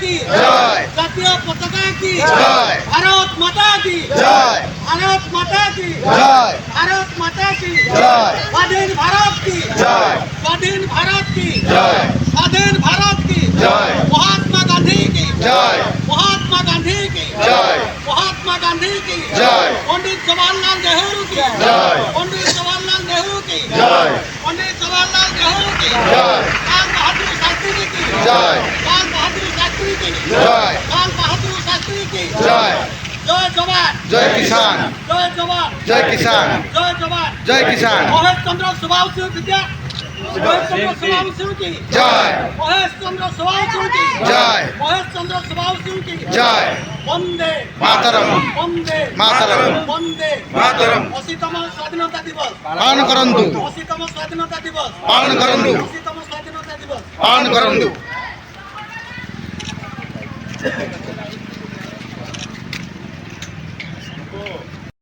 की জয় জাতীয় পতাকা की জয় भारत माता की জয় भारत माता की জয় भारत माता की জয় स्वाधीन भारत की জয় स्वाधीन भारत की জয় स्वाधीन भारत की জয় महात्मा गांधी की জয় महात्मा गांधी की জয় महात्मा गांधी की জয় पंडित जवाहरलाल नेहरू की জয় पंडित जवाहरलाल नेहरू की জয় पंडित जवाहरलाल नेहरू की জয় लाल बहादुर शास्त्री की জয় लाल बहादुर शास्त्री की জয় लाल बहादुर शास्त्री की জয় जय जवान জয় কিষান जय जवान জয় কিষান जय जवान জয় কিষান महेश चंद्र सुभाष सिंह विद्या महेश चंद्र सुभाष सिंह की জয় महेश चंद्र सुभाष सिंह की জয় महेश चंद्र सुभाष सिंह की জয় वंदे মাতরম वंदे মাতরম वंदे মাতরম 80তম স্বাধীনতা দিবস পালন করন্তু 80তম স্বাধীনতা দিবস পালন করন্তু 80তম স্বাধীনতা দিবস পালন করন্তু